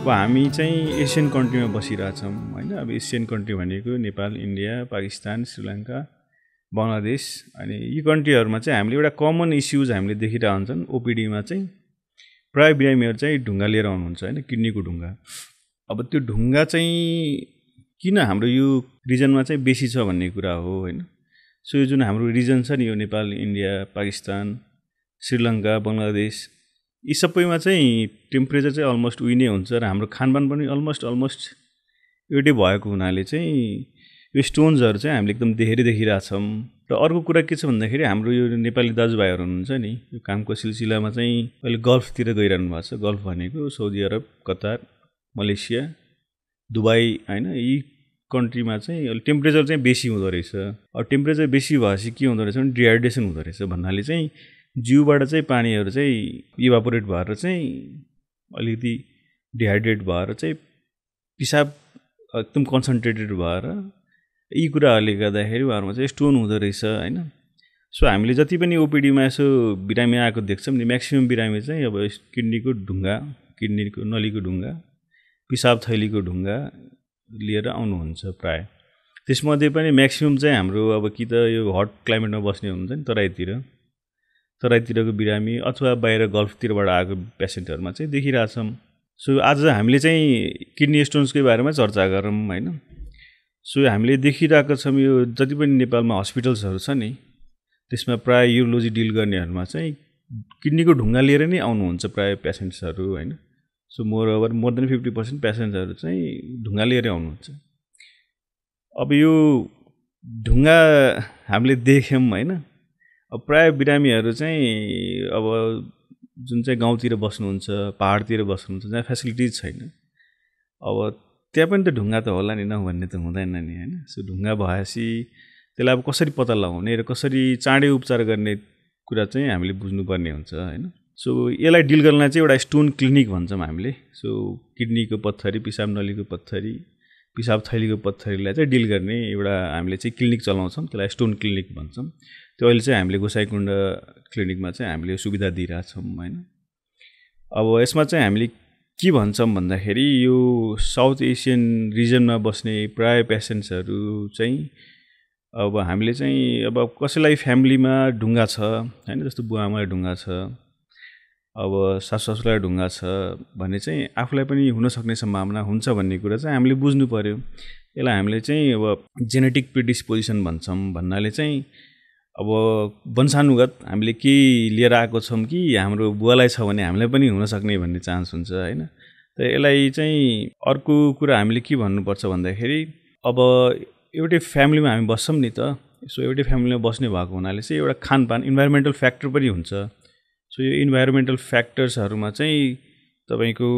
अब हामी चाहिँ एसियन कन्ट्रीमा बसिरहेछौँ होइन। अब एसियन कन्ट्री भनेको नेपाल, इन्डिया, पाकिस्तान, श्रीलङ्का, बङ्गलादेश। अनि यी कन्ट्रीहरूमा चाहिँ हामीले एउटा कमन इस्युज हामीले देखिरहेको हुन्छन्। ओपिडीमा चाहिँ प्राय बिरामीहरू चाहिँ ढुङ्गा लिएर आउनुहुन्छ होइन, किडनीको ढुङ्गा। अब त्यो ढुङ्गा चाहिँ किन हाम्रो यो रिजनमा चाहिँ बेसी छ भन्ने कुरा हो होइन। सो यो जुन हाम्रो रिजन छ नि, यो नेपाल, इन्डिया, पाकिस्तान, श्रीलङ्का, बङ्गलादेश, यी सबैमा चाहिँ टेम्परेचर चाहिँ अलमोस्ट उही नै हुन्छ र हाम्रो खानपान पनि अलमोस्ट एउटै भएको हुनाले चाहिँ यो स्टोन्सहरू चाहिँ हामीले एकदम धेरै देखिरहेछौँ। र अर्को कुरा के छ भन्दाखेरि हाम्रो यो नेपाली दाजुभाइहरू हुनुहुन्छ नि, यो कामको सिलसिलामा चाहिँ अहिले गल्फतिर गइरहनु भएको छ। गल्फ भनेको Saudi Arab, Qatar, Malaysia, Dubai होइन। यी कन्ट्रीमा चाहिँ अहिले टेम्परेचर चाहिँ बेसी हुँदो रहेछ। अब टेम्परेचर बेसी भएपछि के हुँदो रहेछ भने डिहाइड्रेसन हुँदो रहेछ भन्नाले चाहिँ जिउबाट चाहिँ पानीहरू चाहिँ इभापोरेट भएर चाहिँ अलिकति डिहाइड्रेट भएर चाहिँ पिसाब एकदम कन्सन्ट्रेटेड भएर यी कुराहरूले गर्दाखेरि उहाँहरूमा चाहिँ स्टोन हुँदो रहेछ होइन। सो हामीले जति पनि ओपिडीमा यसो बिरामी आएको देख्छौँ नि, म्याक्सिमम् बिरामी चाहिँ अब किडनीको ढुङ्गा, किडनीको नलीको ढुङ्गा, पिसाब थैलीको ढुङ्गा लिएर आउनुहुन्छ प्राय। त्यसमध्ये पनि म्याक्सिमम् चाहिँ हाम्रो अब कि त यो हट क्लाइमेटमा बस्ने हुन्छ नि, तराईतिरको बिरामी अथवा बाहिर गल्फतिरबाट आएको पेसेन्टहरूमा चाहिँ देखिरहेछौँ। सो आज हामीले चाहिँ किडनी स्टोन्सकै बारेमा चर्चा गरौँ होइन। सो हामीले देखिरहेको छौँ यो जति पनि नेपालमा हस्पिटल्सहरू छ नि, त्यसमा प्राय युरोलोजी डिल गर्नेहरूमा चाहिँ किडनीको ढुङ्गा लिएर नै आउनुहुन्छ प्राय पेसेन्ट्सहरू होइन। सो मोर देन 50% पेसेन्ट्सहरू चाहिँ ढुङ्गा लिएर आउनुहुन्छ। अब यो ढुङ्गा हामीले देख्यौँ होइन। अब प्राय बिरामीहरू चाहिँ अब जुन चाहिँ गाउँतिर बस्नुहुन्छ, पहाडतिर बस्नुहुन्छ, जहाँ फेसिलिटिज छैन, अब त्यहाँ पनि त ढुङ्गा त होला नि, नभन्ने त हुँदैन नि होइन। सो ढुङ्गा भएपछि त्यसलाई अब कसरी पत्ता लगाउने र कसरी चाँडै उपचार गर्ने कुरा चाहिँ हामीले बुझ्नुपर्ने हुन्छ होइन। सो यसलाई डिल गर्नलाई चाहिँ एउटा स्टोन क्लिनिक भन्छौँ हामीले। सो किडनीको पत्थरी, पिसाब नलीको पत्थरी, पिसाब थैलीको पत्थरीलाई चाहिँ डिल गर्ने एउटा हामीले चाहिँ क्लिनिक चलाउँछौँ, त्यसलाई स्टोन क्लिनिक भन्छौँ। त्यो अहिले चाहिँ हामीले गोसाइकुण्ड क्लिनिकमा चाहिँ हामीले सुविधा दिइरहेछौँ होइन। अब यसमा चाहिँ हामीले के भन्छौँ भन्दाखेरि यो साउथ एसियन रिजनमा बस्ने प्राय पेसेन्ट्सहरू चाहिँ अब हामीले चाहिँ अब कसैलाई फ्यामिलीमा ढुङ्गा छ होइन, जस्तो बुवाआमालाई ढुङ्गा छ, अब सासु ससुरालाई ढुङ्गा छ भने चाहिँ आफूलाई पनि हुनसक्ने सम्भावना हुन्छ भन्ने कुरा चाहिँ हामीले बुझ्नु पऱ्यो। यसलाई हामीले चाहिँ अब जेनेटिक प्रिडिस्पोजिसन भन्छौँ। भन्नाले चाहिँ अब वंशानुगत हामीले के लिएर आएको छौँ कि हाम्रो बुवालाई छ भने हामीलाई पनि हुनसक्ने भन्ने चान्स हुन्छ होइन। त यसलाई चाहिँ अर्को कुरा हामीले के भन्नुपर्छ भन्दाखेरि अब एउटै फ्यामिलीमा हामी बस्छौँ नि त। सो एउटै फ्यामिलीमा बस्ने भएको हुनाले चाहिँ एउटा खानपान इन्भाइरोमेन्टल फ्याक्टर पनि हुन्छ। सो यो इन्भाइरोमेन्टल फ्याक्टर्सहरूमा चाहिँ तपाईँको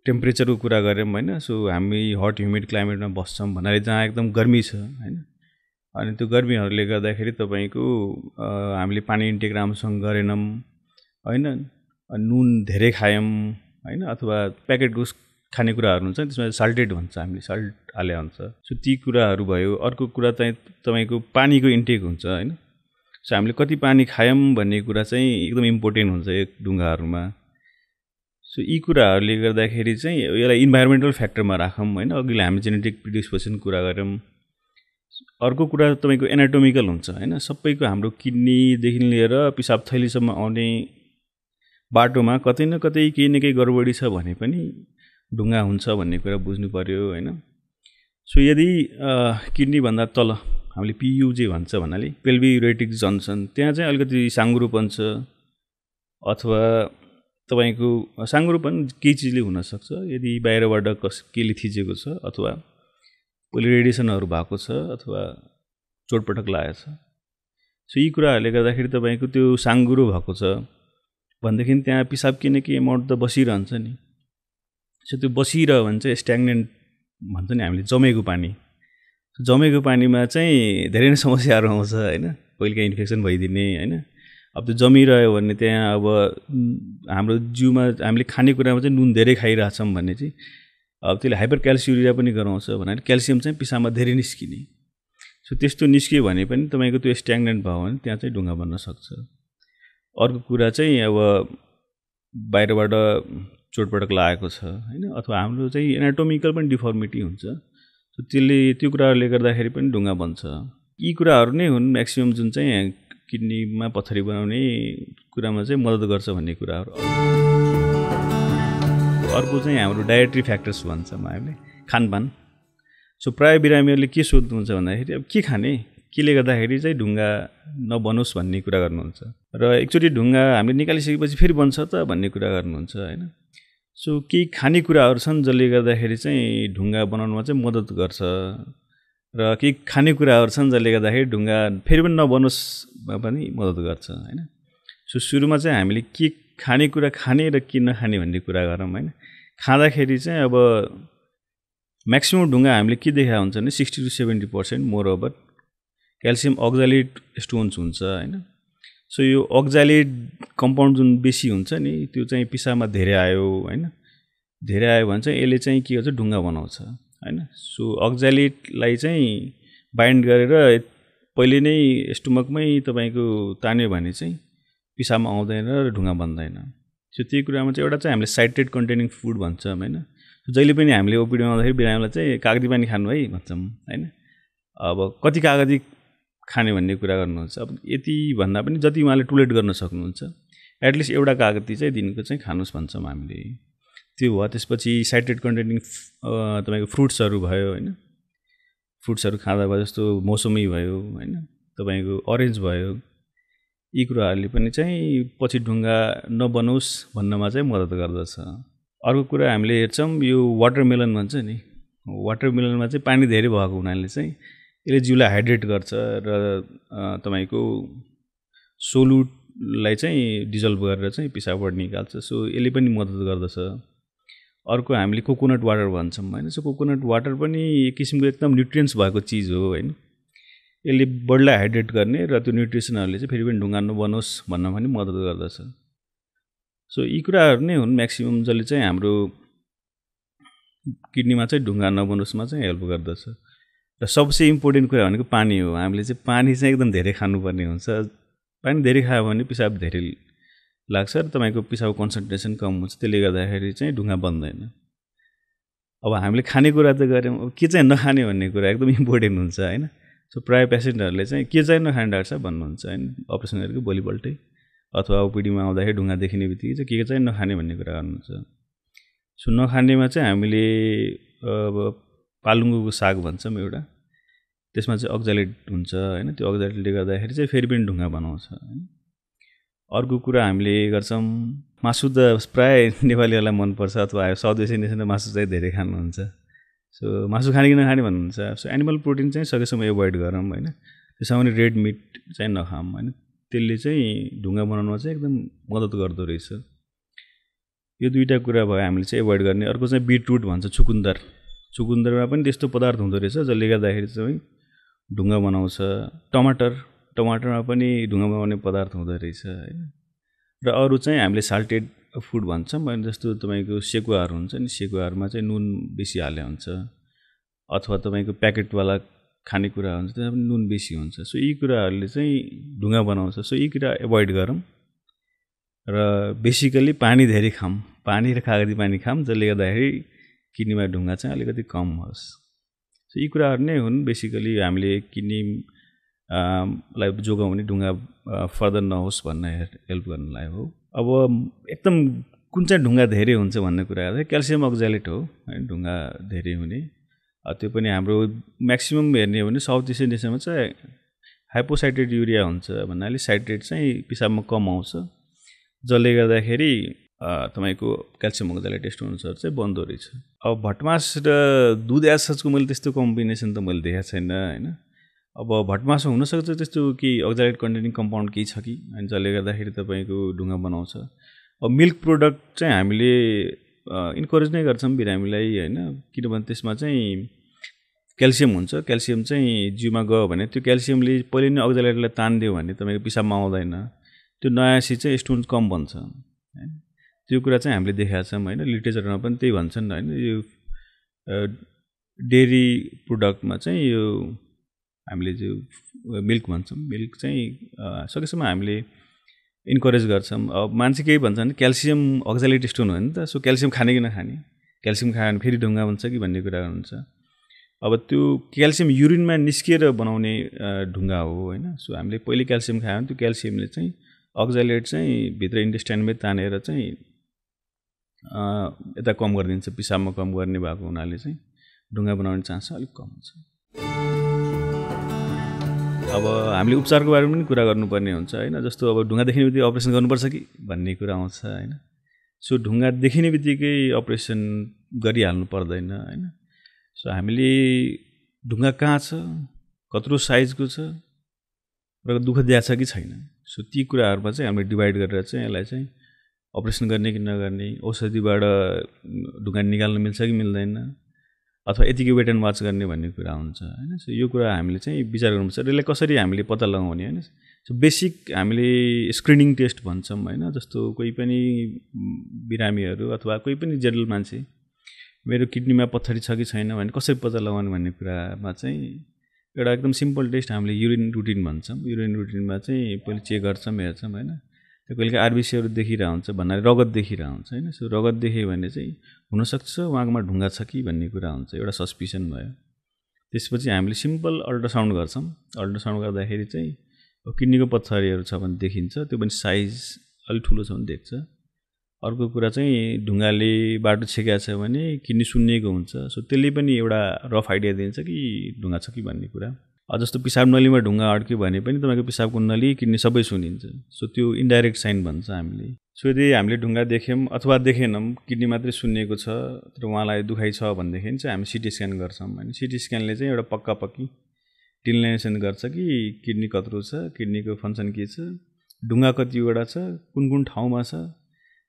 टेम्परेचरको कुरा गऱ्यौँ होइन। सो हामी हट ह्युमिड क्लाइमेटमा बस्छौँ भन्नाले जहाँ एकदम गर्मी छ होइन। अनि त्यो गर्मीहरूले गर्दाखेरि तपाईँको हामीले पानी इन्टेक राम्रोसँग गरेनौँ होइन, नुन धेरै खायौँ होइन, अथवा प्याकेटको खानेकुराहरू हुन्छ त्यसमा साल्टेड भन्छ, हामीले साल्ट हाले हुन्छ। सो ती कुराहरू भयो। अर्को कुरा चाहिँ तपाईँको पानीको इन्टेक हुन्छ होइन। सो हामीले कति पानी खायौँ भन्ने कुरा चाहिँ एकदम इम्पोर्टेन्ट हुन्छ एक ढुङ्गाहरूमा। सो यी कुराहरूले गर्दाखेरि चाहिँ यसलाई इन्भाइरोमेन्टल फ्याक्टरमा राखौँ होइन। अघिल्लो हामी जेनेटिक प्रिडिस्पोजिसन कुरा गऱ्यौँ। अर्को कुरा तपाईँको एनाटोमिकल हुन्छ होइन। सबैको हाम्रो किडनीदेखि लिएर पिसाब थैलीसम्म आउने बाटोमा कतै न कतै केही न केही गडबडी छ भने पनि ढुङ्गा हुन्छ भन्ने कुरा बुझ्नु पऱ्यो होइन। सो यदि किडनीभन्दा तल हामीले पियुजे भन्छ भन्नाले पेल्भिक युरेटिक जङ्सन, त्यहाँ चाहिँ अलिकति साङ्गुरोपन छ अथवा तपाईँको साङ्गुरोपन केही चिजले हुनसक्छ। यदि बाहिरबाट केले थिचेको छ अथवा पहिले रेडिएसनहरू भएको छ अथवा चोटपटक लागेको छ। सो यी कुराहरूले गर्दाखेरि तपाईँको त्यो साङ्गुरो भएको छ भनेदेखि त्यहाँ पिसाब के न के एमाउन्ट त बसिरहन्छ नि। सो त्यो बसिरह्यो भने चाहिँ स्ट्याग्नेन्ट भन्छ नि हामीले, जमेको पानी। जमेको पानीमा चाहिँ धेरै नै समस्याहरू आउँछ होइन। कहिलेकाहीँ इन्फेक्सन भइदिने होइन। अब त्यो जमिरह्यो भने त्यहाँ अब हाम्रो जिउमा हामीले खानेकुरामा चाहिँ नुन धेरै खाइरहेछौँ भने चाहिँ अब त्यसले हाइपर क्याल्सियुरिया पनि गराउँछ भन्नाले क्याल्सियम चाहिँ पिसाबमा धेरै निस्किने। सो त्यस्तो निस्क्यो भने पनि तपाईँको त्यो स्ट्याग्नेन्ट भयो भने त्यहाँ चाहिँ ढुङ्गा बन्न सक्छ। अर्को कुरा चाहिँ अब बाहिरबाट चोटपटक लागेको छ हैन, अथवा हाम्रो चाहिँ एनाटोमिकल पनि डिफर्मिटी हुन्छ। सो त्यसले त्यो कुराहरूले गर्दाखेरि पनि ढुङ्गा बन्छ। यी कुराहरू नै हुन् म्याक्सिमम जुन चाहिँ किडनीमा पत्थरी बनाउने कुरामा चाहिँ मद्दत गर्छ भन्ने कुराहरू। अर्को चाहिँ हाम्रो डायट्री फ्याक्टर्स भन्छौँ हामीले, खानपान। सो प्रायः बिरामीहरूले के सोध्नुहुन्छ भन्दाखेरि अब के खाने, केले गर्दाखेरि चाहिँ ढुङ्गा नबनोस् भन्ने कुरा गर्नुहुन्छ, र एकचोटि ढुङ्गा हामीले निकालिसकेपछि फेरि बन्छ त भन्ने कुरा गर्नुहुन्छ हैन। सो केही खानेकुराहरू छन् जसले गर्दाखेरि चाहिँ ढुङ्गा बनाउनुमा चाहिँ मद्दत गर्छ, र केही खानेकुराहरू छन् जसले गर्दाखेरि ढुङ्गा फेरि पनि नबनोस्मा पनि मद्दत गर्छ हैन। सो सुरुमा चाहिँ हामीले के खानेकुरा खाने र के नखाने भन्ने कुरा गरौँ हैन। खाँदाखेरि चाहिँ अब म्याक्सिमम ढुङ्गा हामीले के देखा हुन्छ भने 60 to 70% more over calcium oxalate stones हुन्छ हैन। सो यो अक्जालेट कम्पाउन्ड जुन बेसी हुन्छ नि त्यो चाहिँ पिसाबमा धेरै आयो हैन, धेरै आयो भने चाहिँ यसले चाहिँ के गर्छ, ढुङ्गा बनाउँछ हैन। सो अक्जालेटलाई चाहिँ बाइन्ड गरेर पहिले नै स्टोमकमै तपाईँको तान्यो भने चाहिँ पिसाबमा आउँदैन र ढुङ्गा बन्दैन। सो त्यही कुरामा चाहिँ एउटा चाहिँ हामीले साइट्रेट कन्टेनिङ फुड भन्छौँ हैन। जहिले पनि हामीले ओपिडीमा आउँदाखेरि बिरामीलाई चाहिँ कागती पानी खानु है भन्छौँ हैन। अब कति कागती खाने भन्ने कुरा गर्नुहुन्छ, अब यति भन्दा पनि जति उहाँले टोलेट गर्न सक्नुहुन्छ एटलिस्ट एउटा कागती चाहिँ दिनको चाहिँ खानुस् भन्छौँ हामीले। त्यो भयो। त्यसपछि साइट्रेट कन्टेनिङ तपाईँको फ्रुट्सहरू भयो हैन, फ्रुट्सहरू खाँदा भयो, जस्तो मौसमी भयो हैन, तपाईँको अरेन्ज भयो, यी कुराहरूले पनि चाहिँ पछि ढुङ्गा नबनोस् भन्नमा चाहिँ मद्दत गर्दछ। अर्को कुरा हामीले हेर्छौँ यो वाटरमेलन भन्छ नि, वाटरमेलनमा चाहिँ पानी धेरै भएको हुनाले चाहिँ यसले जिउलाई हाइड्रेट गर्छ र तपाईँको सोलुटलाई चाहिँ डिजल्भ गरेर चाहिँ पिसाबबाट निकाल्छ। सो यसले पनि मद्दत गर्दछ। अर्को हामीले कोकोनट वाटर भन्छौँ हैन। सो कोकोनट वाटर पनि एक किसिमको एकदम न्युट्रियन्ट्स भएको चिज हो हैन। यसले बडीलाई हाइड्रेट गर्ने र त्यो न्युट्रिसनहरूले चाहिँ फेरि पनि ढुङ्गा नबनोस् भन्न पनि मद्दत गर्दछ। सो यी कुराहरू नै हुन् म्याक्सिमम जसले चाहिँ हाम्रो किडनीमा चाहिँ ढुङ्गा नबनोस्मा चाहिँ हेल्प गर्दछ। र सबसे इम्पोर्टेन्ट कुरा भनेको पानी हो। हामीले चाहिँ पानी चाहिँ एकदम धेरै खानुपर्ने हुन्छ। पानी धेरै खायो भने पिसाब धेरै लाग्छ र तपाईँको पिसाबको कन्सन्ट्रेसन कम हुन्छ, त्यसले गर्दाखेरि चाहिँ ढुङ्गा बन्दैन। अब हामीले खानेकुरा त गऱ्यौँ, अब के चाहिँ नखाने भन्ने कुरा एकदम इम्पोर्टेन्ट हुन्छ हैन। सो प्रायः पेसेन्टहरूले चाहिँ के चाहिँ नखाने डाक्टर साहब भन्नुहुन्छ हैन, अपरेसन गरेको भोलिपल्टै अथवा ओपिडीमा आउँदाखेरि ढुङ्गा देखिने बित्तिकै चाहिँ के चाहिँ नखाने भन्ने कुरा गर्नुहुन्छ। सो नखानेमा चाहिँ हामीले अब पालुङ्गोको साग भन्छौँ एउटा, त्यसमा चाहिँ अक्जालेट हुन्छ हैन। त्यो अक्जालेटले गर्दाखेरि चाहिँ फेरि पनि ढुङ्गा बनाउँछ हैन। अर्को कुरा हामीले गर्छौँ, मासु त प्रायः नेपालीहरूलाई मनपर्छ अथवा साउथ एसियन नेसनमा मासु चाहिँ धेरै खानुहुन्छ। सो मासु खाने कि नखाने भन्नुहुन्छ। सो एनिमल प्रोटिन चाहिँ सकेसम्म एभोइड गरौँ हैन। त्यसमा पनि रेड मिट चाहिँ नखाऊँ हैन। त्यसले चाहिँ ढुङ्गा बनाउनमा चाहिँ एकदम मद्दत गर्दो रहेछ। यो दुईवटा कुरा भयो हामीले चाहिँ एभोइड गर्ने। अर्को चाहिँ बिटरुट भन्छ, चुकुन्दर। चुकुन्दरमा पनि त्यस्तो पदार्थ हुँदो रहेछ जसले गर्दाखेरि चाहिँ ढुङ्गा बनाउँछ। टमाटरमा पनि ढुङ्गा बनाउने पदार्थ हुँदो रहेछ हैन। र अरू चाहिँ हामीले साल्टेड फुड भन्छौँ हैन, जस्तो तपाईँको सेकुवाहरू हुन्छ नि, सेकुवाहरूमा चाहिँ नुन बेसी हाले हुन्छ, अथवा तपाईँको प्याकेटवाला खानेकुरा हुन्छ त्यसमा पनि नुन बेसी हुन्छ। सो यी कुराहरूले चाहिँ ढुङ्गा बनाउँछ। सो यी कुरा एभोइड गरौँ र बेसिकली पानी धेरै खाऊँ, पानी र कागती पानी खाऊँ जसले गर्दाखेरि किडनीमा ढुङ्गा चाहिँ अलिकति कम होस्। सो यी कुराहरू नै हुन् बेसिकली हामीले किडनी लाई जोगाउने, ढुङ्गा फर्दर नहोस् भन्न हेल्प गर्नलाई हो। अब एकदम कुन चाहिँ ढुङ्गा धेरै हुन्छ भन्ने कुरा गर्दा क्याल्सियम अक्जालेट हो हैन, ढुङ्गा धेरै हुने। त्यो पनि हाम्रो म्याक्सिमम हेर्ने हो भने साउथ एसियन देशमा चाहिँ हाइपोसाइट्रेट युरिया हुन्छ भन्नाले साइट्रेट चाहिँ पिसाबमा कम आउँछ, जसले गर्दाखेरि तपाईँको क्याल्सियम अक्जालेट स्टोन्सहरू चाहिँ बन्दो रहेछ। अब भटमास र दुध एसएचको मैले त्यस्तो कम्बिनेसन त मैले देखाएको छैन हैन। अब भटमासमा हुनसक्छ त्यस्तो केही अक्जालेट कन्टेनिङ कम्पाउन्ड केही छ कि, अनि जसले गर्दाखेरि तपाईँको ढुङ्गा बनाउँछ। अब मिल्क प्रोडक्ट चाहिँ हामीले इन्करेज नै गर्छौँ बिरामीलाई हैन, किनभने त्यसमा चाहिँ क्याल्सियम हुन्छ। क्याल्सियम चाहिँ जिउमा गयो भने त्यो क्याल्सियमले पहिले नै अक्जालेटलाई तानिदियो भने तपाईँको पिसाबमा आउँदैन, त्यो नयाँसी चाहिँ स्टोन्स कम बन्छ हैन। त्यो कुरा चाहिँ हामीले देखाएको छौँ हैन, लिटरेचरमा पनि त्यही भन्छन् हैन। यो डेरी प्रोडक्टमा चाहिँ यो हामीले जो मिल्क भन्छौँ, मिल्क चाहिँ सकेसम्म हामीले इन्करेज गर्छौँ। अब मान्छे केही भन्छ भने क्याल्सियम अक्जालेट स्टोन हो नि त, सो क्याल्सियम खाने कि नखाने, क्याल्सियम खायो भने फेरि ढुङ्गा हुन्छ कि भन्ने कुरा हुन्छ। अब त्यो क्याल्सियम युरिनमा निस्किएर बनाउने ढुङ्गा हो होइन। सो हामीले पहिले क्याल्सियम खायो भने त्यो क्याल्सियमले चाहिँ अक्जालेट चाहिँ भित्र इन्टेस्टाइनमै तानेर चाहिँ यता कम गरिदिन्छ, पिसाबमा कम गर्ने भएको हुनाले चाहिँ ढुङ्गा बनाउने चान्स अलिक कम हुन्छ। अब हामीले उपचारको बारेमा पनि कुरा गर्नुपर्ने हुन्छ होइन। जस्तो अब ढुङ्गा देखिने बित्तिकै अपरेसन गर्नुपर्छ कि भन्ने कुरा आउँछ होइन। सो ढुङ्गा देखिने बित्तिकै अपरेसन गरिहाल्नु पर्दैन होइन। सो हामीले ढुङ्गा कहाँ छ, कत्रो साइजको छ र दुःख दिएको छ कि छैन, सो ती कुराहरूमा चाहिँ हामीले डिभाइड गरेर चाहिँ यसलाई चाहिँ अपरेसन गर्ने कि नगर्ने, औषधिबाट ढुङ्गा निकाल्न मिल्छ कि मिल्दैन, अथवा यतिकै वेट एन्ड वाच गर्ने भन्ने कुरा हुन्छ होइन। सो यो कुरा हामीले चाहिँ विचार गर्नुपर्छ र यसलाई कसरी हामीले पत्ता लगाउने होइन। सो बेसिक हामीले स्क्रिनिङ टेस्ट भन्छौँ होइन। जस्तो कोही पनि बिरामीहरू अथवा कोही पनि जेनरल मान्छे मेरो किडनीमा पत्थरी छ कि छैन भने कसरी पत्ता लगाउने भन्ने कुरामा चाहिँ एउटा एकदम सिम्पल टेस्ट हामीले युरिन रुटिन भन्छौँ। युरिन रुटिनमा चाहिँ पहिले चेक गर्छौँ, हेर्छौँ होइन। त्यो कहिले आरबिसीहरू देखिरहेको हुन्छ भन्नाले रगत देखिरहेको हुन्छ होइन। सो रगत देख्यो भने चाहिँ हुनसक्छ उहाँकोमा ढुङ्गा छ कि भन्ने कुरा हुन्छ, एउटा सस्पिसन भयो। त्यसपछि हामीले सिम्पल अल्ट्रासाउन्ड गर्छौँ। अल्ट्रासाउन्ड गर्दाखेरि चाहिँ किडनीको पत्थरीहरू छ भने देखिन्छ, त्यो पनि साइज अलिक ठुलो छ भने देख्छ। अर्को कुरा चाहिँ ढुङ्गाले बाटो छेकेको छ भने किडनी सुन्निएको हुन्छ, सो त्यसले पनि एउटा रफ आइडिया दिन्छ कि ढुङ्गा छ कि भन्ने कुरा। जस्तो पिसाब नलीमा ढुङ्गा अड्क्यो भने पनि तपाईँको पिसाबको नली किडनी सबै सुनिन्छ, सो त्यो इन्डाइरेक्ट साइन भन्छ हामीले। सो यदि हामीले ढुङ्गा देख्यौँ अथवा देखेनौँ, किडनी मात्रै सुन्निएको छ तर उहाँलाई दुखाइ छ भनेदेखि चाहिँ हामी सिटी स्क्यान गर्छौँ होइन। सिटी स्क्यानले चाहिँ एउटा पक्का पक्की डिलिनेसन गर्छ कि किडनी कत्रो छ, किडनीको फङ्सन के छ, ढुङ्गा कतिवटा छ, कुन कुन ठाउँमा छ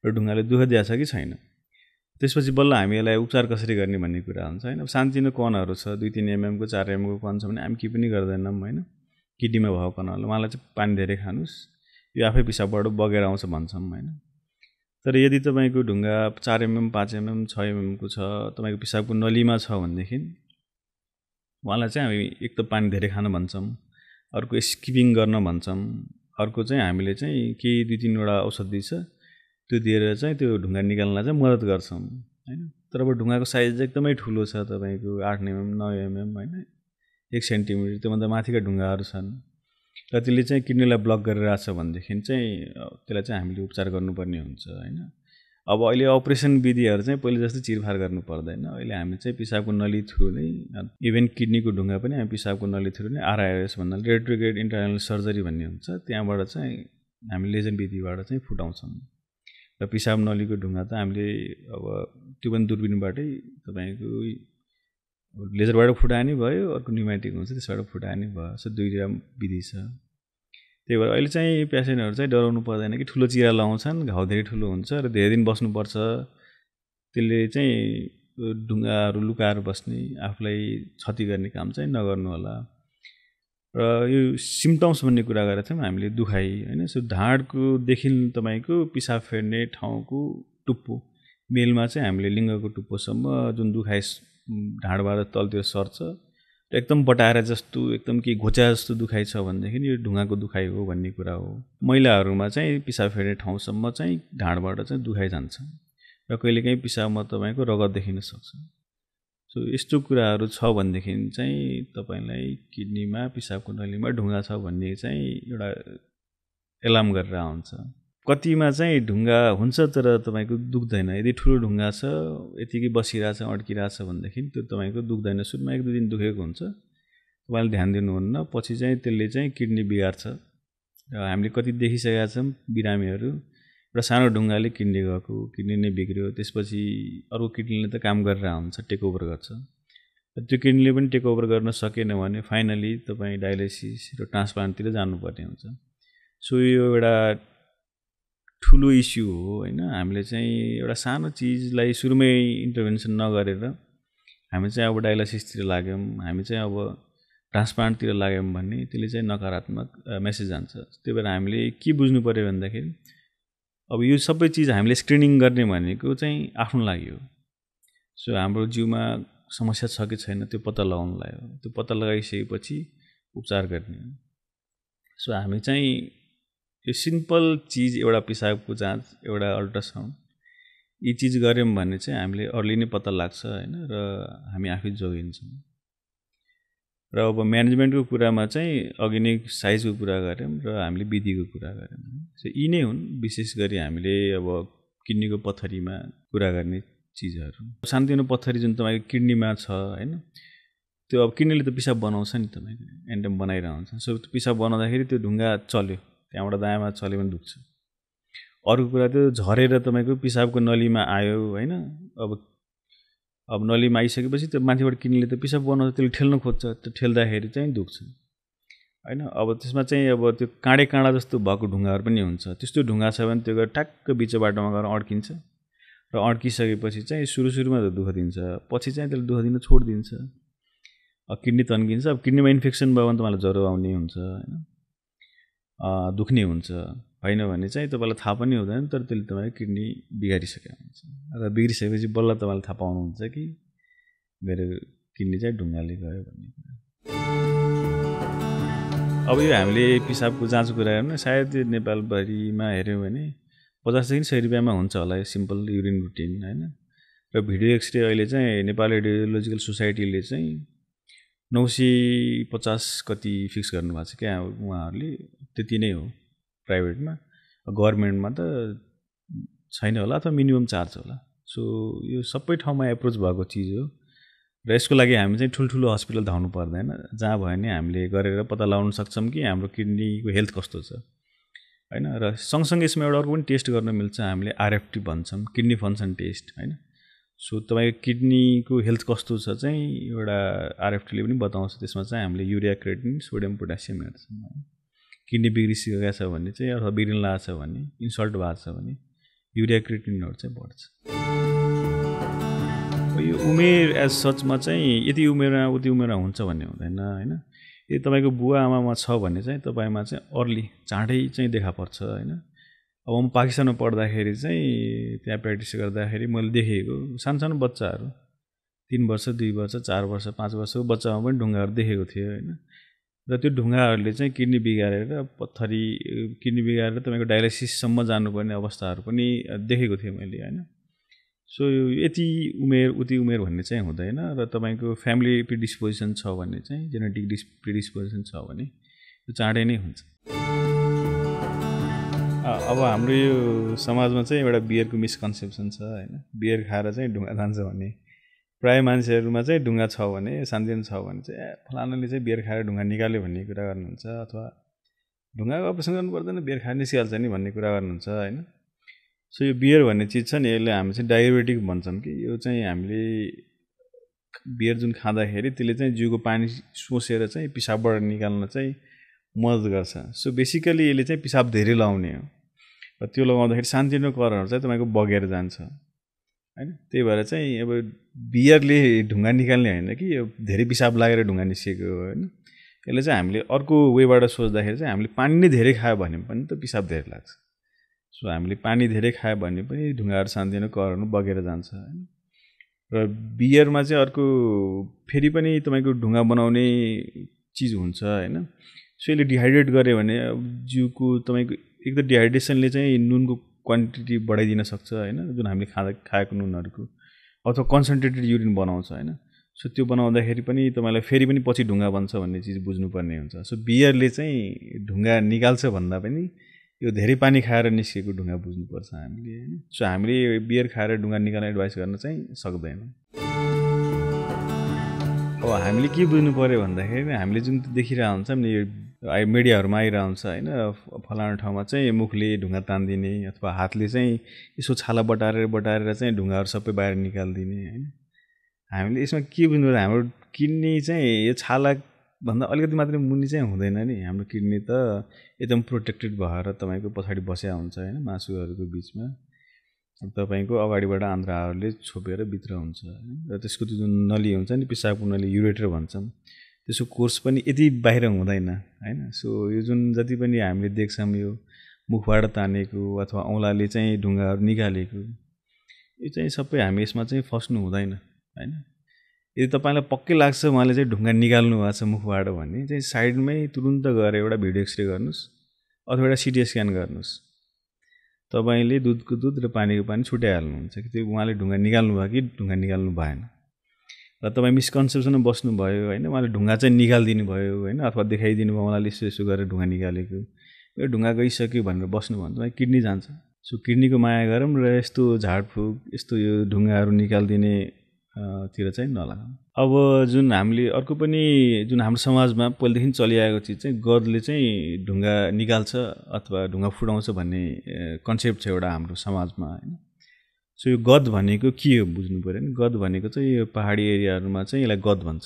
र ढुङ्गाले दुःख दिएको छ कि छैन। त्यसपछि बल्ल हामी यसलाई उपचार कसरी गर्ने भन्ने कुरा हुन्छ होइन। अब सानोतिनो कणहरू छ, 2-3 mm को 4 mm को कण छ भने हामी के पनि गर्दैनौँ होइन। किडनीमा भएको कणहरूलाई उहाँलाई चाहिँ पानी धेरै खानुहोस्, यो आफै पिसाबबाट बगेर आउँछ भन्छौँ होइन। तर यदि तपाईँको ढुङ्गा 4 mm, 5 mm, 6 mm को छ, तपाईँको पिसाबको नलीमा छ भनेदेखि उहाँलाई चाहिँ हामी एक त पानी धेरै खान भन्छौँ, अर्को स्किपिङ गर्न भन्छौँ, अर्को चाहिँ हामीले चाहिँ केही 2-3 वटा औषधि छ त्यो दिएर चाहिँ त्यो ढुङ्गा निकाल्नलाई चाहिँ मद्दत गर्छौँ होइन। तर अब ढुङ्गाको साइज चाहिँ एकदमै ठुलो छ, तपाईँको 8 mm, 9 mm होइन, 1 सेन्टिमिटर, त्योभन्दा माथिका ढुङ्गाहरू छन् र त्यसले चाहिँ किडनीलाई ब्लक गरिरहेको छ भनेदेखि चाहिँ त्यसलाई चाहिँ हामीले उपचार गर्नुपर्ने हुन्छ होइन। अब अहिले अपरेसन विधिहरू चाहिँ पहिले जस्तो चिरफार गर्नु पर्दैन। अहिले हामी चाहिँ पिसाबको नली थ्रु नै, इभन किडनीको ढुङ्गा पनि हामी पिसाबको नली थ्रु नै RIRS भन्नाले रेट्रोग्रेड इन्टरनल सर्जरी भन्ने हुन्छ, त्यहाँबाट चाहिँ हामी लेजर विधिबाट चाहिँ फुटाउँछौँ। र पिसाब नलीको ढुङ्गा त हामीले अब त्यो पनि दूरबिनबाटै तपाईँको लेजरबाट फुटाए भयो, अर्को न्युमेटिक हुन्छ त्यसबाट फुटाए भयो। सो दुईवटा विधि छ। त्यही भएर अहिले चाहिँ पेसेन्टहरू चाहिँ डराउनु पर्दैन कि ठुलो चिरा लगाउँछन्, घाउ धेरै ठुलो हुन्छ र धेरै दिन बस्नुपर्छ, त्यसले चाहिँ ढुङ्गाहरू लुकाएर बस्ने, आफूलाई क्षति गर्ने काम चाहिँ नगर्नु होला। र यो सिम्टम्स भन्ने कुरा गरेको थियौँ हामीले, दुखाइ होइन। सो ढाडको देखि तपाईँको पिसाब फेर्ने ठाउँको टुप्पो मेलमा चाहिँ हामीले लिङ्गको टुप्पोसम्म जुन दुखाइ ढाडबाट तलतिर सर्छ र एकदम बटाएर जस्तो, एकदम केही घोचा जस्तो दुखाइ छ भनेदेखि यो ढुङ्गाको दुखाइ हो भन्ने कुरा हो। महिलाहरूमा चाहिँ पिसाब फेर्ने ठाउँसम्म चाहिँ ढाडबाट चाहिँ दुखाइ जान्छ र कहिलेकाहीँ पिसाबमा तपाईँको रगत देखिन सक्छ। सो यस्तो कुराहरू छ भनेदेखि चाहिँ तपाईँलाई किडनीमा, पिसाबको नलीमा ढुङ्गा छ भन्ने चाहिँ एउटा एलार्म गरेर आउँछ। कतिमा चाहिँ ढुङ्गा हुन्छ तर तपाईँको दुख्दैन। यदि ठुलो ढुङ्गा छ, यतिकै बसिरहेछ, अड्किरहेछ भनेदेखि त्यो तपाईँको दुख्दैन। सुरुमा 1-2 दिन दुखेको हुन्छ, तपाईँले ध्यान दिनुहुन्न, पछि चाहिँ त्यसले चाहिँ किडनी बिगार्छ। र हामीले कति देखिसकेका छौँ बिरामीहरू, एउटा सानो ढुङ्गाले किडनी गएको, किडनी नै बिग्रियो, त्यसपछि अर्को किडनीले त काम गरेर हुन्छ, टेक ओभर गर्छ। र त्यो किडनीले पनि टेक ओभर गर्न सकेन भने फाइनली तपाईँ डायलिसिस र ट्रान्सप्लान्टतिर जानुपर्ने हुन्छ। सो यो एउटा ठुलो इस्यु हो होइन। हामीले चाहिँ एउटा सानो चिजलाई सुरुमै इन्टरभेन्सन नगरेर हामी चाहिँ अब डायलिसिसतिर लाग्यौँ, हामी चाहिँ अब ट्रान्सप्लान्टतिर लाग्यौँ भने त्यसले चाहिँ नकारात्मक मेसेज जान्छ। त्यही भएर हामीले के बुझ्नु पऱ्यो भन्दाखेरि अब यो सबै चिज हामीले स्क्रिनिङ गर्ने भनेको चाहिँ आफ्नो लागि हो। सो हाम्रो जिउमा समस्या छ कि छैन त्यो पत्ता लगाउनलाई हो। त्यो पत्ता लगाइसकेपछि उपचार गर्ने हो। सो हामी चाहिँ यो सिम्पल चिज एउटा पिसाबको जाँच, एउटा अल्ट्रासाउन्ड, यी चिज गऱ्यौँ भने चाहिँ हामीले अर्ली नै पत्ता लाग्छ होइन, र हामी आफै जोगिन्छौँ। र अब म्यानेजमेन्टको कुरामा चाहिँ अघि नै साइजको कुरा गऱ्यौँ र हामीले विधिको कुरा गऱ्यौँ। सो यी नै हुन् विशेष गरी हामीले अब किडनीको पत्थरीमा कुरा गर्ने चिजहरू। सानोतिनो पत्थरी जुन तपाईँको किडनीमा छ होइन, त्यो अब किडनीले त पिसाब बनाउँछ नि, तपाईँको एन्डम बनाइरहन्छ। सो त्यो पिसाब बनाउँदाखेरि त्यो ढुङ्गा चल्यो, त्यहाँबाट दायाँमा चल्यो भने दुख्छ। अर्को कुरा त्यो झरेर तपाईँको पिसाबको नलीमा आयो होइन, अब नलीमा आइसकेपछि त्यो माथिबाट किडनीले त पिसाब बनाउँछ, त्यसले ठेल्न खोज्छ, त्यो ठेल्दाखेरि चाहिँ दुख्छ होइन। अब त्यसमा चाहिँ अब त्यो काँडा जस्तो भएको ढुङ्गाहरू पनि हुन्छ। त्यस्तो ढुङ्गा छ भने त्यो ठ्याक्क बिच बाटोमा गएर अड्किन्छ र अड्किसकेपछि चाहिँ सुरुमा त दुःख दिन्छ, पछि चाहिँ त्यसले दुःख दिन छोडिदिन्छ। किडनी तन्किन्छ। अब किडनीमा इन्फेक्सन भयो भने तपाईँलाई ज्वरो आउने हुन्छ होइन, दुख्ने हुन्छ, होइन भने चाहिँ तपाईँलाई थाहा पनि हुँदैन, तर त्यसले तपाईँको किडनी बिगारिसकेको हुन्छ। र बिग्रिसकेपछि बल्ल तपाईँले थाहा पाउनुहुन्छ कि मेरो किडनी चाहिँ ढुङ्गाले गयो भन्ने कुरा। अब यो हामीले पिसाबको जाँचको कुरा हेर्नु, सायद नेपालभरिमा हेऱ्यौँ भने 50 देखि 100 रुपियाँमा हुन्छ होला यो सिम्पल युरिन रुटिन होइन। र भिडियो एक्सरे अहिले चाहिँ नेपाल रेडियोलोजिकल सोसाइटीले चाहिँ 950 कति फिक्स गर्नुभएको छ क्या उहाँहरूले, त्यति नै हो प्राइभेटमा। गभर्मेन्टमा त छैन होला अथवा मिनिमम चार्ज होला। सो यो सबै ठाउँमा एप्रोच भएको चिज हो र यसको लागि हामी चाहिँ ठुल्ठुलो हस्पिटल धाउनु पर्दैन, जहाँ भयो भने हामीले गरेर पत्ता लगाउन सक्छौँ कि हाम्रो किडनीको हेल्थ कस्तो छ होइन। र सँगसँगै यसमा एउटा अर्को पनि टेस्ट गर्न मिल्छ, हामीले आरएफटी भन्छौँ, किडनी फङ्सन टेस्ट होइन। सो तपाईँको किडनीको हेल्थ कस्तो छ चाहिँ एउटा आरएफटीले पनि बताउँछ। त्यसमा चाहिँ हामीले युरिया, क्रिएटिनिन, सोडियम, पोटासियम हेर्छौँ। किडनी बिग्रिसकेको छ भने चाहिँ अथवा बिग्रिन लागेको छ भने, इन्सल्ट भएको छ भने युरिया, क्रिएटिनिनहरू चाहिँ बढ्छ। यो उमेर एज सचमा चाहिँ यति उमेरमा उति उमेरमा हुन्छ भन्ने हुँदैन होइन। यदि तपाईँको बुवा आमामा छ भने चाहिँ तपाईँमा चाहिँ अर्ली चाँडै चाहिँ देखा पर्छ होइन। अब म पाकिस्तानमा पढ्दाखेरि चाहिँ त्यहाँ प्र्याक्टिस गर्दाखेरि मैले देखेको सानो बच्चाहरू 3 वर्ष, 2 वर्ष, 4 वर्ष, 5 वर्षको बच्चामा पनि ढुङ्गाहरू देखेको थियो होइन। र त्यो ढुङ्गाहरूले चाहिँ किडनी बिगारेर किडनी बिगारेर तपाईँको डायलाइसिससम्म जानुपर्ने अवस्थाहरू पनि देखेको थिएँ मैले होइन। सो यति उमेर उति उमेर भन्ने चाहिँ हुँदैन। र तपाईँको फ्यामिली प्रिडिस्पोजिसन छ भने चाहिँ, जेनेटिक प्रिडिस्पोजिसन छ भने यो चाँडै नै हुन्छ। अब हाम्रो यो समाजमा चाहिँ एउटा बियरको मिसकन्सेप्सन छ होइन। बियर खाएर चाहिँ ढुङ्गा जान्छ भन्ने, प्रायः मान्छेहरूमा चाहिँ ढुङ्गा छ भने, सानोतिनो छ भने चाहिँ फलानाले चाहिँ बियर खाएर ढुङ्गा निकाल्यो भन्ने कुरा गर्नुहुन्छ, अथवा ढुङ्गाको अपरेसन गर्नु पर्दैन, बियर खाएर निस्किहाल्छ नि भन्ने कुरा गर्नुहुन्छ होइन। सो यो बियर भन्ने चिज छ नि, यसले हामी चाहिँ डायबेटिक भन्छौँ कि यो चाहिँ हामीले बियर जुन खाँदाखेरि त्यसले चाहिँ जिउको पानी सोसेर चाहिँ पिसाबबाट निकाल्न चाहिँ मद्दत गर्छ। सो बेसिकली यसले चाहिँ पिसाब धेरै लगाउने हो र त्यो लगाउँदाखेरि सानोतिनो करहरू चाहिँ तपाईँको बगेर जान्छ होइन। त्यही भएर चाहिँ अब बियरले ढुङ्गा निकाल्ने होइन कि यो धेरै पिसाब लागेर ढुङ्गा निस्केको हो होइन। यसले चाहिँ हामीले अर्को वेबाट सोच्दाखेरि चाहिँ हामीले पानी नै धेरै खायो भने पनि त पिसाब धेरै लाग्छ। सो हामीले पानी धेरै खायो भने पनि ढुङ्गाहरू सानोतिनो करहरू बगेर जान्छ होइन। र बियरमा चाहिँ अर्को फेरि पनि तपाईँको ढुङ्गा बनाउने चिज हुन्छ होइन। सो यसले डिहाइड्रेट गर्यो भने जिउको तपाईँको एक त डिहाइड्रेसनले चाहिँ नुनको क्वान्टिटी बढाइदिन सक्छ होइन, जुन हामीले खाएको नुनहरूको, अथवा कन्सन्ट्रेटेड युरिन बनाउँछ होइन। सो त्यो बनाउँदाखेरि पनि तपाईँलाई फेरि पनि पछि ढुङ्गा बन्छ भन्ने चिज बुझ्नुपर्ने हुन्छ। सो बियरले चाहिँ ढुङ्गा निकाल्छ भन्दा पनि यो धेरै पानी खाएर निस्केको ढुङ्गा बुझ्नुपर्छ हामीले होइन। सो हामीले बियर खाएर ढुङ्गा निकाल्ने एडभाइस गर्न चाहिँ सक्दैनौँ। अब हामीले के बुझ्नु पऱ्यो भन्दाखेरि हामीले जुन देखिरहेको हुन्छौँ नि मिडियाहरूमा आइरहेको हुन्छ होइन, फलाना ठाउँमा चाहिँ मुखले ढुङ्गा तान्दिने अथवा हातले चाहिँ यसो छाला बटारेर चाहिँ ढुङ्गाहरू सबै बाहिर निकालिदिने होइन। हामीले यसमा के बुझ्नु पर्यो, हाम्रो किडनी चाहिँ यो छालाभन्दा अलिकति मात्रै मुनि चाहिँ हुँदैन नि। हाम्रो किडनी त एकदम प्रोटेक्टेड भएर तपाईँको पछाडि बसेको हुन्छ होइन, मासुहरूको बिचमा। तपाईँको अगाडिबाट आन्द्राहरूले छोपेर भित्र हुन्छ र त्यसको त्यो जुन नली हुन्छ नि, पिसाबको नली, युरेटर भन्छौँ, त्यसको कोर्स पनि यति बाहिर हुँदैन होइन। सो यो जुन जति पनि हामीले देख्छौँ यो मुखबाट तानेको अथवा औँलाले चाहिँ ढुङ्गाहरू निकालेको, यो चाहिँ सबै हामी यसमा चाहिँ फस्नु हुँदैन होइन। यदि तपाईँलाई पक्कै लाग्छ उहाँले चाहिँ ढुङ्गा निकाल्नु भएको छ मुखबाट भने चाहिँ साइडमै तुरुन्त गएर एउटा भिडियो एक्सरे गर्नुहोस् अथवा एउटा सिटी स्क्यान गर्नुहोस्, तपाईँले दुधको दुध र पानीको पानी छुट्याइहाल्नुहुन्छ कि त्यो उहाँले ढुङ्गा निकाल्नु भयो कि ढुङ्गा निकाल्नु भएन। र तपाईँ मिसकन्सेप्सनमा बस्नुभयो होइन, उहाँले ढुङ्गा चाहिँ निकालिदिनु भयो होइन, अथवा देखाइदिनु भयो उहाँले यसो यसो गरेर ढुङ्गा निकालेको, यो ढुङ्गा गइसक्यो भनेर बस्नु भयो भने तपाईँ किडनी जान्छ। सो किडनीको माया गरौँ र यस्तो झाडफुक यस्तो यो ढुङ्गाहरू निकालिदिने तिर चाहिँ नलागौँ। अब जुन हामीले अर्को पनि जुन हाम्रो समाजमा पहिलेदेखि चलिआएको चिज चाहिँ गदले चाहिँ ढुङ्गा निकाल्छ अथवा ढुङ्गा फुटाउँछ भन्ने कन्सेप्ट छ एउटा हाम्रो समाजमा होइन। सो यो गद भनेको के हो बुझ्नु पऱ्यो नि। गद भनेको चाहिँ यो पहाडी एरियाहरूमा चाहिँ यसलाई गद भन्छ,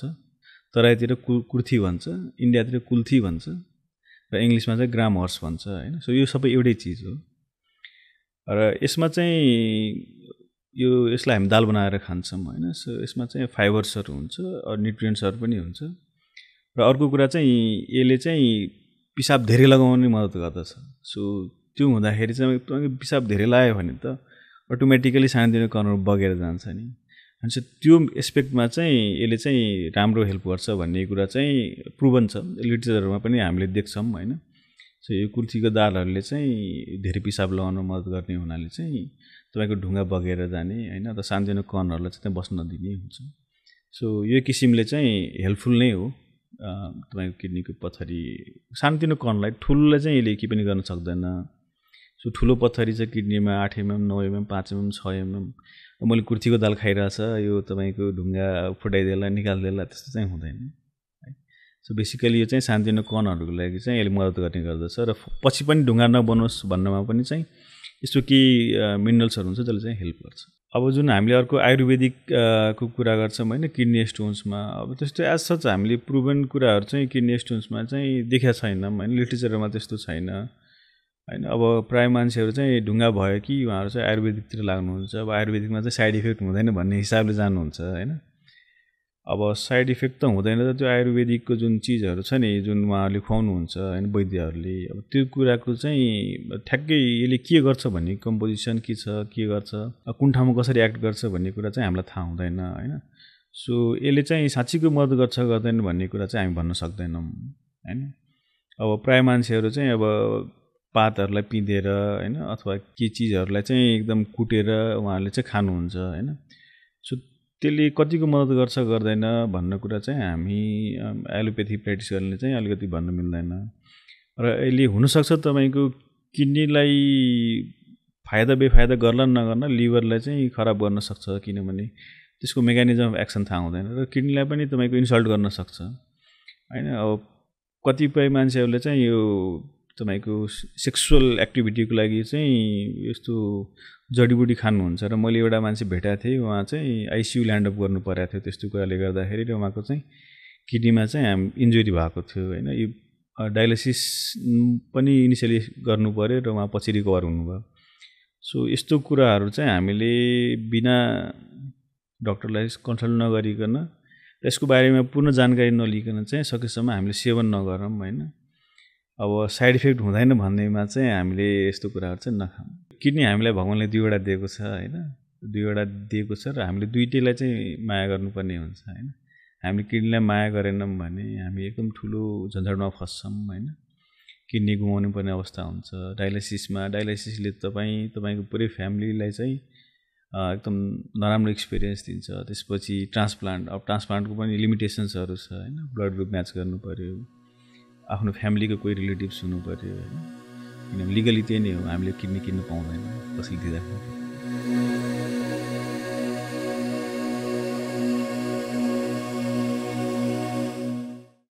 तराईतिर कुर्थी भन्छ, इन्डियातिर कुल्थी भन्छ र इङ्ग्लिसमा चाहिँ ग्राम हर्स भन्छ होइन। सो यो सबै एउटै चिज हो र यसमा चाहिँ यसलाई हामी दाल बनाएर खान्छौँ होइन। सो यसमा चाहिँ फाइबर्सहरू हुन्छ, न्युट्रियन्ट्सहरू पनि हुन्छ र अर्को कुरा चाहिँ यसले चाहिँ पिसाब धेरै लगाउने मद्दत गर्दछ। सो त्यो हुँदाखेरि चाहिँ पिसाब धेरै लाग्यो भने त अटोमेटिकली सानोतिनो कणहरू बगेर जान्छ नि। अनि त्यो एस्पेक्टमा चाहिँ यसले चाहिँ राम्रो हेल्प गर्छ भन्ने कुरा चाहिँ प्रुभन छ, लिटरेचरमा पनि हामीले देख्छौँ होइन। सो यो कुर्थीको दालहरूले चाहिँ धेरै पिसाब लगाउन मद्दत गर्ने हुनाले चाहिँ तपाईँको ढुङ्गा बगेर जाने होइन, अथवा सानोतिनो कणहरूलाई चाहिँ त्यहाँ बस्न नदिने हुन्छ। सो यो किसिमले चाहिँ हेल्पफुल नै हो तपाईँको किडनीको पथरी सानोतिनो कणलाई। ठुलोलाई चाहिँ यसले के पनि गर्न सक्दैन। सो ठुलो पथरी चाहिँ किडनीमा 8 mm, 9 mm, 5 mm, 6 mm, मैले कुर्थीको दाल खाइरहेछ यो तपाईँको ढुङ्गा फुटाइदिएला निकालिदिएला त्यस्तो चाहिँ हुँदैन है। सो बेसिकली यो चाहिँ सानोतिनो कणहरूको लागि चाहिँ यसले मद्दत गर्ने गर्दछ र पछि पनि ढुङ्गा नबनोस् भन्नमा पनि चाहिँ यस्तो केही मिनरल्सहरू हुन्छ जसले चाहिँ हेल्प गर्छ। अब जुन हामीले अर्को आयुर्वेदिक को कुरा गर्छौँ होइन किडनी स्टोन्समा, अब त्यस्तो एज सच हामीले प्रुभन कुराहरू चाहिँ किडनी स्टोन्समा चाहिँ देखेका छैनौँ होइन, लिटरेचरमा त्यस्तो छैन होइन। अब प्रायः मान्छेहरू चाहिँ ढुङ्गा भयो कि उहाँहरू चाहिँ आयुर्वेदिकतिर लाग्नुहुन्छ। अब आयुर्वेदिकमा चाहिँ साइड इफेक्ट हुँदैन भन्ने हिसाबले जानुहुन्छ होइन। अब साइड इफेक्ट त हुँदैन त त्यो आयुर्वेदिकको जुन चिजहरू छ नि जुन उहाँहरूले खुवाउनुहुन्छ होइन वैद्यहरूले, अब त्यो कुराको चाहिँ ठ्याक्कै यसले के गर्छ भन्ने कम्पोजिसन के छ, के गर्छ, कुन ठाउँमा कसरी एक्ट गर्छ भन्ने कुरा चाहिँ हामीलाई थाहा हुँदैन होइन। सो यसले चाहिँ साँच्चीको मद्दत गर्छ गर्दैन भन्ने कुरा चाहिँ हामी भन्न सक्दैनौँ होइन। अब प्रायः मान्छेहरू चाहिँ अब पातहरूलाई पिँधेर होइन अथवा के चिजहरूलाई चाहिँ एकदम कुटेर उहाँहरूले चाहिँ खानुहुन्छ होइन। सो त्यसले कतिको मद्दत गर्छ गर्दैन भन्ने कुरा चाहिँ हामी एलोपेथी प्र्याक्टिस गर्नेले चाहिँ अलिकति भन्न मिल्दैन र यसले हुनसक्छ तपाईँको किडनीलाई फाइदा बेफाइदा गर्ला नगर्न लिभरलाई चाहिँ खराब गर्न सक्छ, किनभने त्यसको मेकानिजम अफ एक्सन थाहा हुँदैन र किडनीलाई पनि तपाईँको इन्सल्ट गर्न सक्छ होइन। अब कतिपय मान्छेहरूले चाहिँ यो तपाईँको सेक्सुअल एक्टिभिटीको लागि चाहिँ यस्तो जडीबुटी खानुहुन्छ र मैले एउटा मान्छे भेटाएको थिएँ, उहाँ चाहिँ आइसियु ल्यान्डअप गर्नु परेको थियो त्यस्तो कुराले गर्दाखेरि र उहाँको चाहिँ किडनीमा चाहिँ इन्जुरी भएको थियो होइन। यो डायलिसिस पनि इनिसियली गर्नु पऱ्यो र उहाँ पछि रिकभर हुनुभयो। सो यस्तो कुराहरू चाहिँ हामीले बिना डक्टरलाई कन्सल्ट नगरिकन यसको बारेमा पूर्ण जानकारी नलिकन चाहिँ सकेसम्म हामीले सेवन नगरौँ होइन। अब साइड इफेक्ट हुँदैन भन्नेमा चाहिँ हामीले यस्तो कुराहरू चाहिँ नखाऊँ। किडनी हामीलाई भगवानले 2वटा दिएको छ होइन, 2वटा दिएको छ र हामीले दुईटैलाई चाहिँ माया गर्नुपर्ने हुन्छ होइन। हामीले किडनीलाई माया गरेनौँ भने हामी एकदम ठुलो झन्झटमा फस्छौँ होइन। किडनी गुमाउनु पर्ने अवस्था हुन्छ। डायलाइसिसले तपाईँको पुरै फ्यामिलीलाई चाहिँ एकदम नराम्रो एक्सपिरियन्स दिन्छ। त्यसपछि ट्रान्सप्लान्ट, अब ट्रान्सप्लान्टको पनि लिमिटेसन्सहरू छ होइन। ब्लड ग्रुप म्याच गर्नु पऱ्यो, आफ्नो फ्यामिलीको कोही रिलेटिभ्स हुनु पऱ्यो होइन। किनभने लिगली त्यही नै हो, हामीले किड्नी किन्न पाउँदैन कसैले दिँदाखेरि।